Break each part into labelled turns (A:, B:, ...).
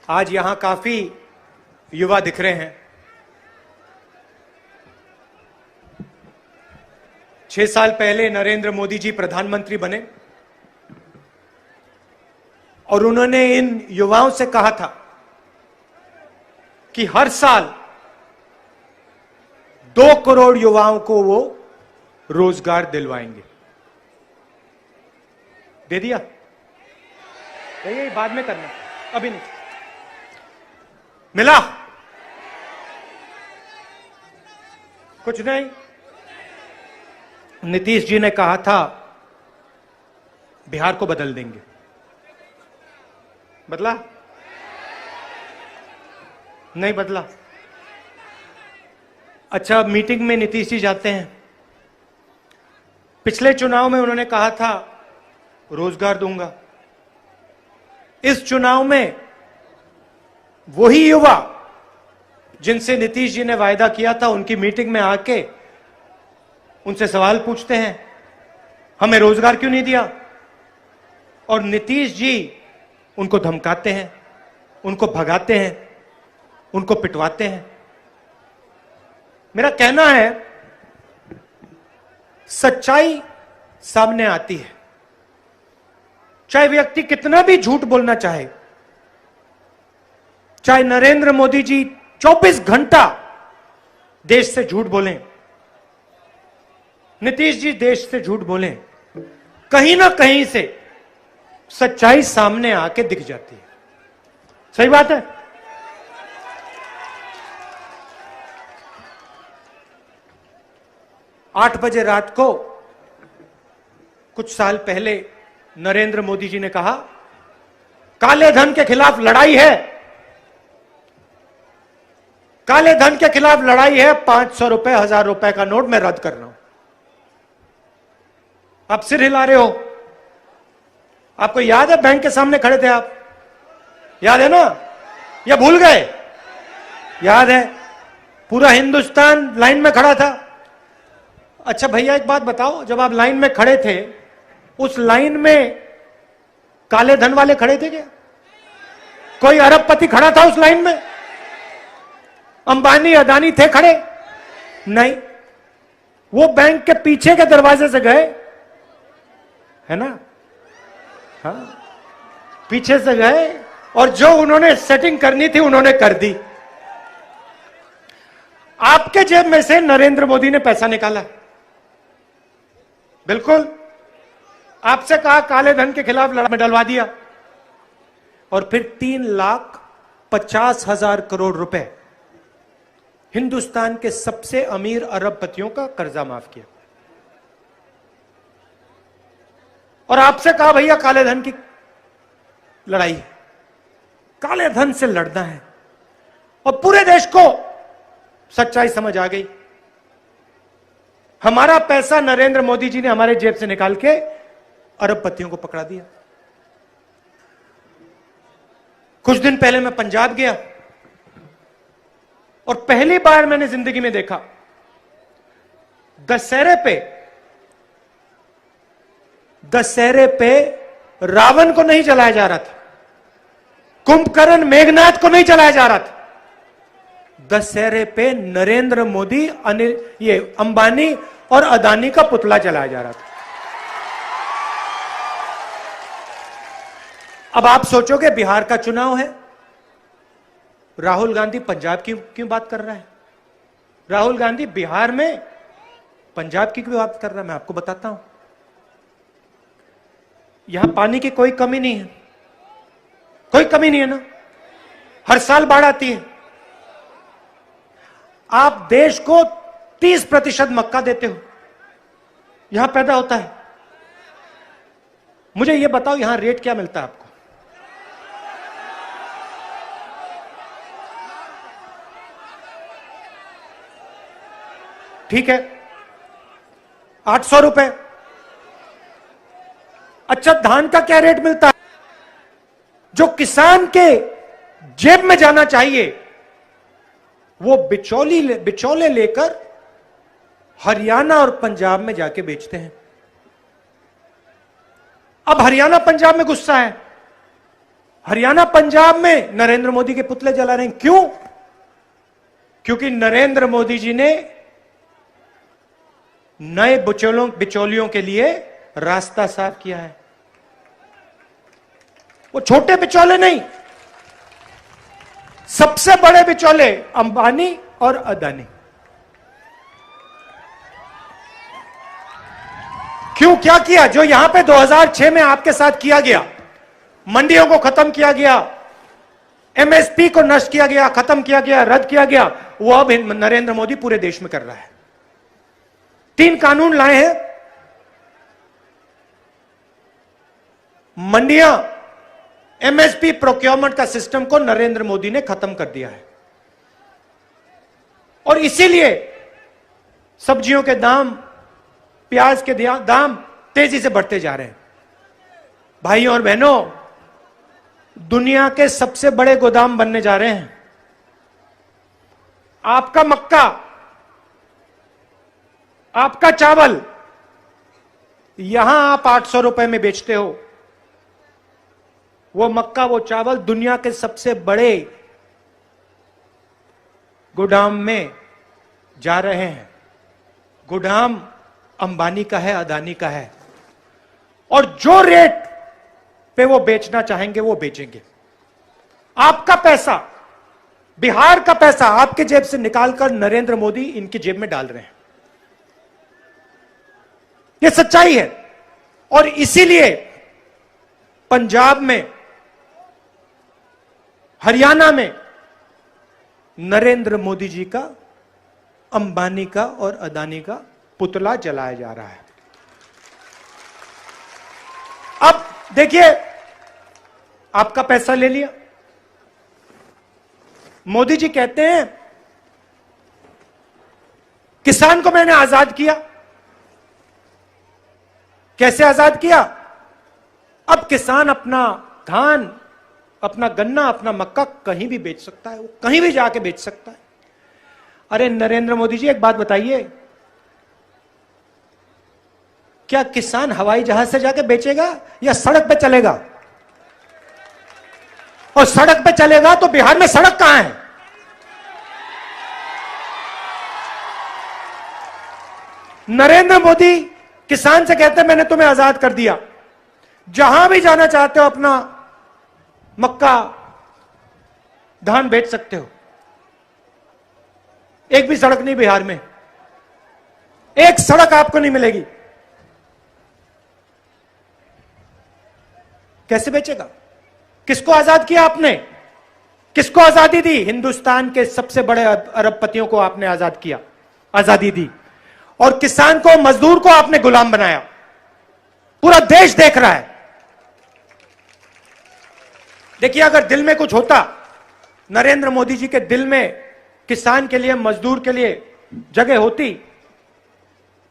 A: आज यहां काफी युवा दिख रहे हैं। 6 साल पहले नरेंद्र मोदी जी प्रधानमंत्री बने और उन्होंने इन युवाओं से कहा था कि हर साल 2 करोड़ युवाओं को वो रोजगार दिलवाएंगे। दे दिया? ये बाद में करना, अभी नहीं। मिला? कुछ नहीं। नीतीश जी ने कहा था बिहार को बदल देंगे, बदला? नहीं बदला। अच्छा, मीटिंग में नीतीश जी जाते हैं। पिछले चुनाव में उन्होंने कहा था रोजगार दूंगा। इस चुनाव में वही युवा जिनसे नीतीश जी ने वायदा किया था, उनकी मीटिंग में आके उनसे सवाल पूछते हैं, हमें रोजगार क्यों नहीं दिया? और नीतीश जी उनको धमकाते हैं, उनको भगाते हैं, उनको पिटवाते हैं। मेरा कहना है, सच्चाई सामने आती है, चाहे व्यक्ति कितना भी झूठ बोलना चाहे, चाहे नरेंद्र मोदी जी 24 घंटा देश से झूठ बोलें, नीतीश जी देश से झूठ बोलें, कहीं ना कहीं से सच्चाई सामने आके दिख जाती है। सही बात है? आठ बजे रात को कुछ साल पहले नरेंद्र मोदी जी ने कहा काले धन के खिलाफ लड़ाई है, काले धन के खिलाफ लड़ाई है, 500 रुपए 1000 रुपए का नोट मैं रद्द कर रहा हूं। आप सिर हिला रहे हो। आपको याद है बैंक के सामने खड़े थे आप? याद है ना? या भूल गए? याद है, पूरा हिंदुस्तान लाइन में खड़ा था। अच्छा भैया एक बात बताओ, जब आप लाइन में खड़े थे, उस लाइन में काले धन वाले खड़े थे क्या? कोई अरबपति खड़ा था उस लाइन में? अंबानी अदानी थे खड़े? नहीं। वो बैंक के पीछे के दरवाजे से गए, है ना? हाँ, पीछे से गए और जो उन्होंने सेटिंग करनी थी उन्होंने कर दी। आपके जेब में से नरेंद्र मोदी ने पैसा निकाला, बिल्कुल। आपसे कहा काले धन के खिलाफ लड़ाई में डलवा दिया और फिर 3,50,000 करोड़ रुपए हिंदुस्तान के सबसे अमीर अरबपतियों का कर्जा माफ किया। और आपसे कहा भैया काले धन की लड़ाई है, काले धन से लड़ना है। और पूरे देश को सच्चाई समझ आ गई। हमारा पैसा नरेंद्र मोदी जी ने हमारे जेब से निकाल के अरबपतियों को पकड़ा दिया। कुछ दिन पहले मैं पंजाब गया और पहली बार मैंने जिंदगी में देखा दशहरे पे रावण को नहीं जलाया जा रहा था, कुंभकर्ण मेघनाथ को नहीं जलाया जा रहा था। दशहरे पे नरेंद्र मोदी, ये अंबानी और अदानी का पुतला जलाया जा रहा था। अब आप सोचोगे बिहार का चुनाव है, राहुल गांधी पंजाब की क्यों बात कर रहा है? राहुल गांधी बिहार में पंजाब की क्यों बात कर रहा है? मैं आपको बताता हूं। यहां पानी की कोई कमी नहीं है, कोई कमी नहीं है ना। हर साल बाढ़ आती है। आप देश को 30% मक्का देते हो, यहां पैदा होता है। मुझे यह बताओ यहां रेट क्या मिलता है आपको? ठीक है, 800 रुपए। अच्छा, धान का क्या रेट मिलता है? जो किसान के जेब में जाना चाहिए वो बिचौले लेकर हरियाणा और पंजाब में जाके बेचते हैं। अब हरियाणा पंजाब में गुस्सा है, हरियाणा पंजाब में नरेंद्र मोदी के पुतले जला रहे हैं। क्यों? क्योंकि नरेंद्र मोदी जी ने नए बिचौलियों के लिए रास्ता साफ किया है। वो छोटे बिचौले नहीं, सबसे बड़े बिचौले अंबानी और अदानी। क्यों? क्या किया? जो यहां पे 2006 में आपके साथ किया गया, मंडियों को खत्म किया गया, एमएसपी को नष्ट किया गया, खत्म किया गया, रद्द किया गया, वो अब नरेंद्र मोदी पूरे देश में कर रहा है। 3 कानून लाए हैं। मंडियां, एमएसपी, प्रोक्योरमेंट का सिस्टम को नरेंद्र मोदी ने खत्म कर दिया है। और इसीलिए सब्जियों के दाम, प्याज के दाम तेजी से बढ़ते जा रहे हैं। भाइयों और बहनों, दुनिया के सबसे बड़े गोदाम बनने जा रहे हैं। आपका मक्का, आपका चावल यहां आप 800 रुपए में बेचते हो, वो मक्का, वो चावल दुनिया के सबसे बड़े गोदाम में जा रहे हैं। गोदाम अंबानी का है, अदानी का है, और जो रेट पे वो बेचना चाहेंगे वो बेचेंगे। आपका पैसा, बिहार का पैसा आपके जेब से निकालकर नरेंद्र मोदी इनकी जेब में डाल रहे हैं। ये सच्चाई है। और इसीलिए पंजाब में, हरियाणा में नरेंद्र मोदी जी का, अंबानी का और अदानी का पुतला जलाया जा रहा है। अब देखिए, आपका पैसा ले लिया। मोदी जी कहते हैं किसान को मैंने आजाद किया। कैसे आजाद किया? अब किसान अपना धान, अपना गन्ना, अपना मक्का कहीं भी बेच सकता है, वो कहीं भी जाके बेच सकता है। अरे नरेंद्र मोदी जी, एक बात बताइए, क्या किसान हवाई जहाज से जाके बेचेगा या सड़क पे चलेगा? और सड़क पे चलेगा तो बिहार में सड़क कहां है? नरेंद्र मोदी किसान से कहते हैं मैंने तुम्हें आजाद कर दिया, जहां भी जाना चाहते हो अपना मक्का, धान बेच सकते हो। एक भी सड़क नहीं बिहार में, एक सड़क आपको नहीं मिलेगी। कैसे बेचेगा? किसको आजाद किया आपने? किसको आजादी दी? हिंदुस्तान के सबसे बड़े अरबपतियों को आपने आजाद किया, आजादी दी। और किसान को, मजदूर को आपने गुलाम बनाया। पूरा देश देख रहा है। देखिए, अगर दिल में कुछ होता, नरेंद्र मोदी जी के दिल में किसान के लिए, मजदूर के लिए जगह होती,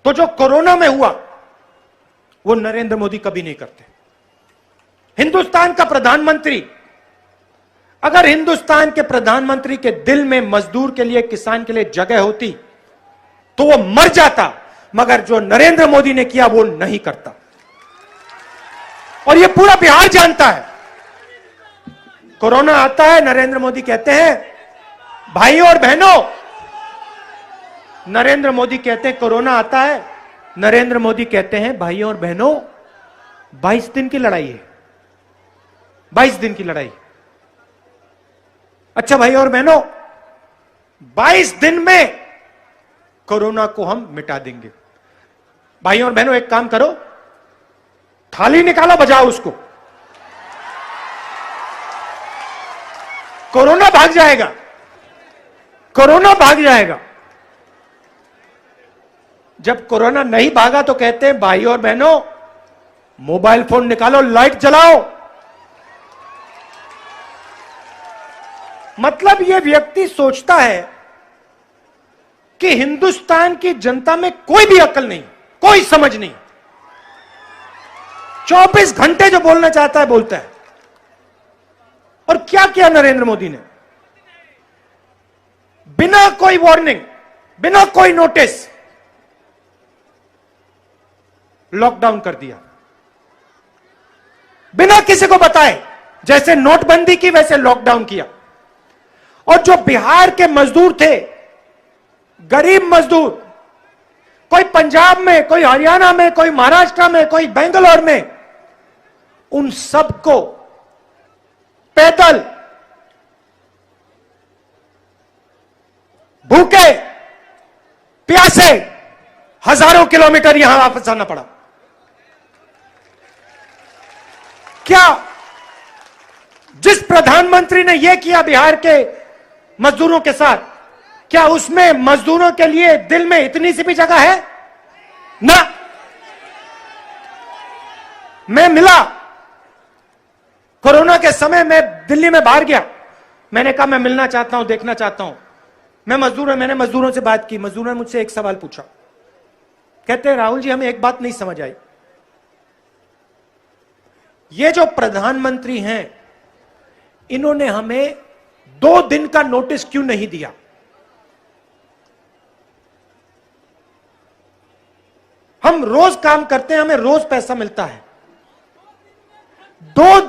A: तो जो कोरोना में हुआ वो नरेंद्र मोदी कभी नहीं करते। हिंदुस्तान का प्रधानमंत्री, अगर हिंदुस्तान के प्रधानमंत्री के दिल में मजदूर के लिए, किसान के लिए जगह होती तो वो मर जाता, मगर जो नरेंद्र मोदी ने किया वो नहीं करता। और ये पूरा बिहार जानता है। कोरोना आता है, नरेंद्र मोदी कहते हैं, भाइयों और बहनों, नरेंद्र मोदी कहते हैं कोरोना आता है, नरेंद्र मोदी कहते हैं भाइयों और बहनों 22 दिन की लड़ाई है, 22 दिन की लड़ाई। अच्छा भाइयों और बहनों, 22 दिन में कोरोना को हम मिटा देंगे। भाइयों और बहनों, एक काम करो, थाली निकालो, बजाओ उसको, कोरोना भाग जाएगा, कोरोना भाग जाएगा। जब कोरोना नहीं भागा तो कहते हैं भाइयों और बहनों, मोबाइल फोन निकालो, लाइट जलाओ। मतलब यह व्यक्ति सोचता है कि हिंदुस्तान की जनता में कोई भी अकल नहीं, कोई समझ नहीं। 24 घंटे जो बोलना चाहता है बोलता है। और क्या किया नरेंद्र मोदी ने? बिना कोई वार्निंग, बिना कोई नोटिस लॉकडाउन कर दिया, बिना किसी को बताए। जैसे नोटबंदी की वैसे लॉकडाउन किया। और जो बिहार के मजदूर थे, गरीब मजदूर, कोई पंजाब में, कोई हरियाणा में, कोई महाराष्ट्र में, कोई बेंगलोर में, उन सबको पैदल भूखे प्यासे हजारों किलोमीटर यहां वापस आना पड़ा। क्या जिस प्रधानमंत्री ने यह किया बिहार के मजदूरों के साथ, क्या उसमें मजदूरों के लिए दिल में इतनी सी भी जगह है? ना। मैं मिला कोरोना के समय में, दिल्ली में बाहर गया, मैंने कहा मैं मिलना चाहता हूं, देखना चाहता हूं। मैंने मजदूरों से बात की। मजदूरों ने मुझसे एक सवाल पूछा, कहते हैं राहुल जी हमें एक बात नहीं समझ आई, ये जो प्रधानमंत्री हैं इन्होंने हमें 2 दिन का नोटिस क्यों नहीं दिया? हम रोज काम करते हैं, हमें रोज पैसा मिलता है, 2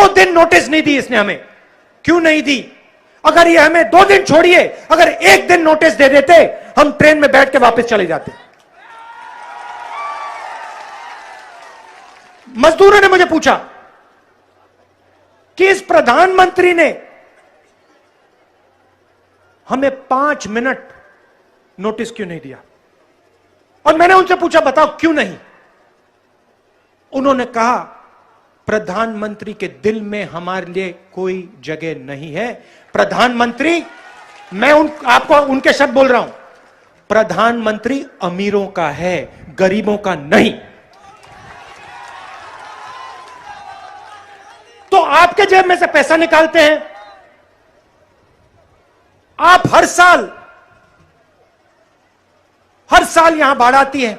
A: दिन नोटिस नहीं दी इसने हमें, क्यों नहीं दी? अगर ये हमें 2 दिन छोड़िए, अगर 1 दिन नोटिस दे देते, हम ट्रेन में बैठ के वापस चले जाते। मजदूरों ने मुझे पूछा कि इस प्रधानमंत्री ने हमें 5 मिनट नोटिस क्यों नहीं दिया? और मैंने उनसे पूछा बताओ क्यों नहीं? उन्होंने कहा प्रधानमंत्री के दिल में हमारे लिए कोई जगह नहीं है। प्रधानमंत्री, मैं आपको उनके शब्द बोल रहा हूं, प्रधानमंत्री अमीरों का है, गरीबों का नहीं। तो आपके जेब में से पैसा निकालते हैं, आप हर साल यहां बाढ़ आती है,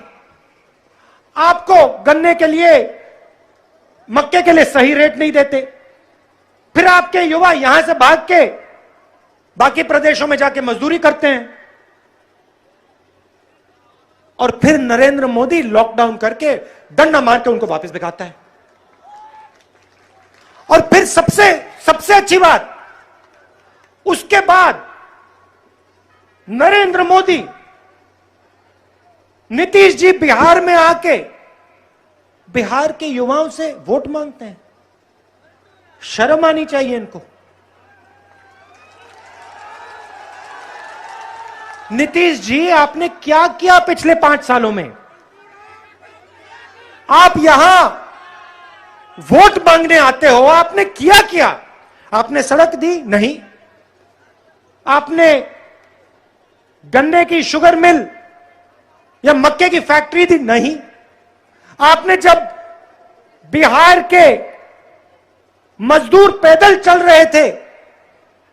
A: आपको गन्ने के लिए, मक्के के लिए सही रेट नहीं देते, फिर आपके युवा यहां से भाग के बाकी प्रदेशों में जाके मजदूरी करते हैं, और फिर नरेंद्र मोदी लॉकडाउन करके डंडा मार के उनको वापस भिगाता है। और फिर सबसे अच्छी बात, उसके बाद नरेंद्र मोदी, नीतीश जी बिहार में आके बिहार के युवाओं से वोट मांगते हैं। शर्म आनी चाहिए इनको। नीतीश जी आपने क्या किया पिछले 5 सालों में? आप यहां वोट मांगने आते हो, आपने किया क्या? आपने सड़क दी? नहीं। आपने गन्ने की शुगर मिल या मक्के की फैक्ट्री दी? नहीं। आपने जब बिहार के मजदूर पैदल चल रहे थे,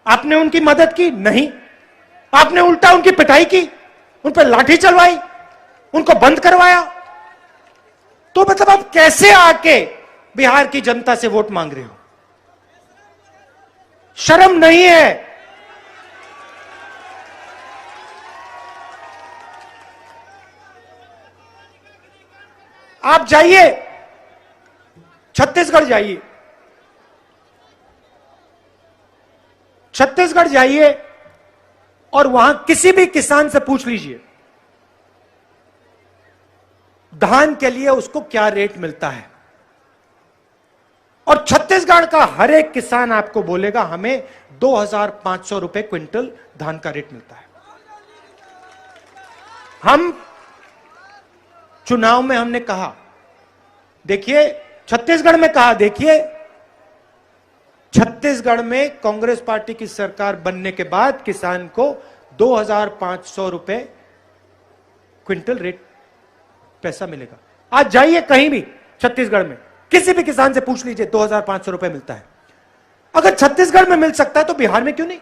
A: आपने उनकी मदद की? नहीं। आपने उल्टा उनकी पिटाई की, उन पर लाठी चलवाई, उनको बंद करवाया। तो मतलब आप कैसे आके बिहार की जनता से वोट मांग रहे हो? शर्म नहीं है? आप जाइए, छत्तीसगढ़ जाइए, छत्तीसगढ़ जाइए और वहां किसी भी किसान से पूछ लीजिए धान के लिए उसको क्या रेट मिलता है, और छत्तीसगढ़ का हर एक किसान आपको बोलेगा हमें 2,500 रुपए क्विंटल धान का रेट मिलता है। हम चुनाव में हमने कहा, देखिए छत्तीसगढ़ में कहा, देखिए छत्तीसगढ़ में कांग्रेस पार्टी की सरकार बनने के बाद किसान को 2,500 रुपए क्विंटल रेट पैसा मिलेगा। आज जाइए कहीं भी छत्तीसगढ़ में, किसी भी किसान से पूछ लीजिए 2,500 रुपए मिलता है। अगर छत्तीसगढ़ में मिल सकता है तो बिहार में क्यों नहीं?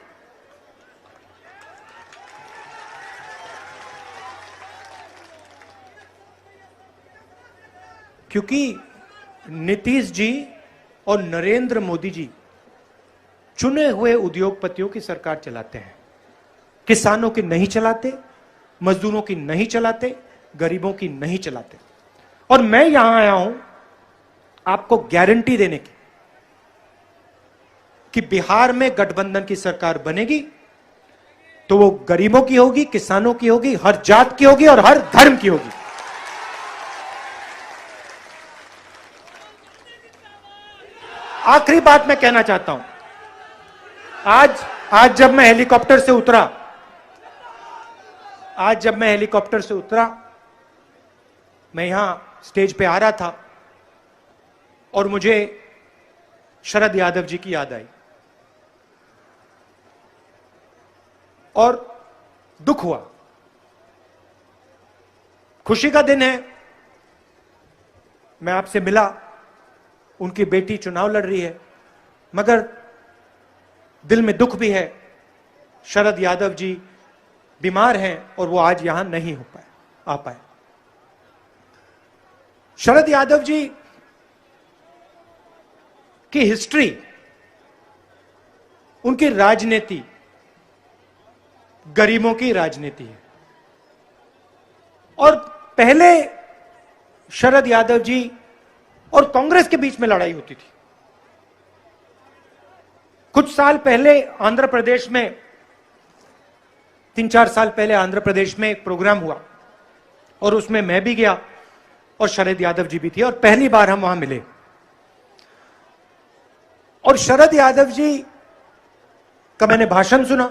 A: क्योंकि नीतीश जी और नरेंद्र मोदी जी चुने हुए उद्योगपतियों की सरकार चलाते हैं, किसानों की नहीं चलाते, मजदूरों की नहीं चलाते, गरीबों की नहीं चलाते। और मैं यहां आया हूं आपको गारंटी देने की कि बिहार में गठबंधन की सरकार बनेगी तो वो गरीबों की होगी, किसानों की होगी, हर जात की होगी और हर धर्म की होगी। आखिरी बात मैं कहना चाहता हूं, आज जब मैं हेलीकॉप्टर से उतरा, मैं यहां स्टेज पे आ रहा था और मुझे शरद यादव जी की याद आई और दुख हुआ। खुशी का दिन है, मैं आपसे मिला, उनकी बेटी चुनाव लड़ रही है, मगर दिल में दुख भी है। शरद यादव जी बीमार हैं और वो आज यहां नहीं आ पाए। शरद यादव जी की हिस्ट्री, उनकी राजनीति गरीबों की राजनीति है। और पहले शरद यादव जी और कांग्रेस के बीच में लड़ाई होती थी। कुछ साल पहले आंध्र प्रदेश में, 3-4 साल पहले आंध्र प्रदेश में एक प्रोग्राम हुआ और उसमें मैं भी गया और शरद यादव जी भी थी और पहली बार हम वहां मिले। और शरद यादव जी का मैंने भाषण सुना,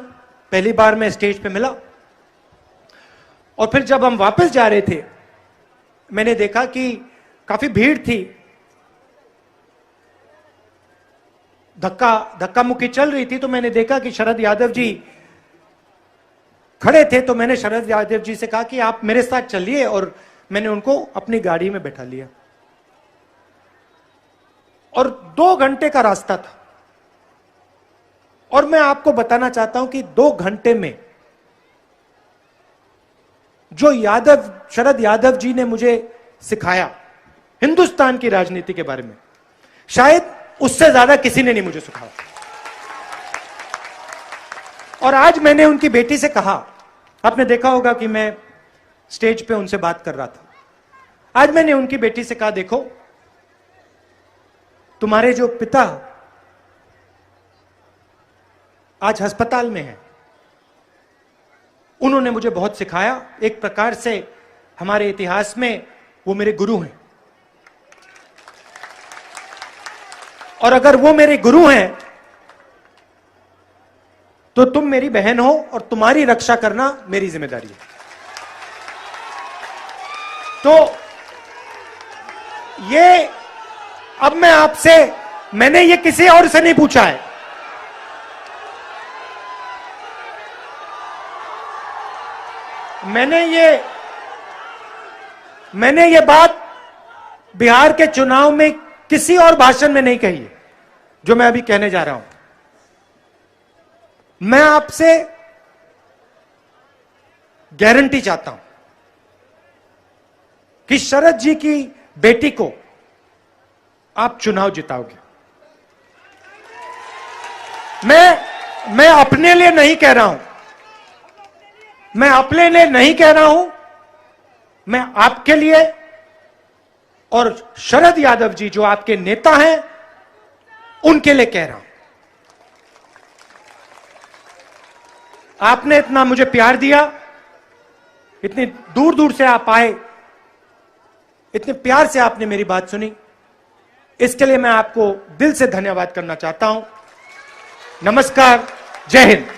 A: पहली बार मैं स्टेज पे मिला। और फिर जब हम वापस जा रहे थे, मैंने देखा कि काफी भीड़ थी, धक्का मुक्की चल रही थी। तो मैंने देखा कि शरद यादव जी खड़े थे, तो मैंने शरद यादव जी से कहा कि आप मेरे साथ चलिए, और मैंने उनको अपनी गाड़ी में बैठा लिया। और 2 घंटे का रास्ता था और मैं आपको बताना चाहता हूं कि 2 घंटे में जो शरद यादव जी ने मुझे सिखाया हिंदुस्तान की राजनीति के बारे में, शायद उससे ज्यादा किसी ने नहीं मुझे सिखाया। और आज मैंने उनकी बेटी से कहा, आपने देखा होगा कि मैं स्टेज पे उनसे बात कर रहा था, आज मैंने उनकी बेटी से कहा, देखो तुम्हारे जो पिता आज अस्पताल में हैं, उन्होंने मुझे बहुत सिखाया। एक प्रकार से हमारे इतिहास में वो मेरे गुरु हैं, और अगर वो मेरे गुरु हैं तो तुम मेरी बहन हो और तुम्हारी रक्षा करना मेरी जिम्मेदारी है। तो ये अब मैं आपसे, मैंने ये किसी और से नहीं पूछा है, मैंने ये बात बिहार के चुनाव में किसी और भाषण में नहीं कही है जो मैं अभी कहने जा रहा हूं। मैं आपसे गारंटी चाहता हूं कि शरद जी की बेटी को आप चुनाव जिताओगे। मैं अपने लिए नहीं कह रहा हूं, मैं अपने लिए नहीं कह रहा हूं, मैं आपके लिए और शरद यादव जी जो आपके नेता हैं उनके लिए कह रहा हूं। आपने इतना मुझे प्यार दिया, इतनी दूर दूर से आप आए, इतने प्यार से आपने मेरी बात सुनी, इसके लिए मैं आपको दिल से धन्यवाद करना चाहता हूं। नमस्कार, जय हिंद।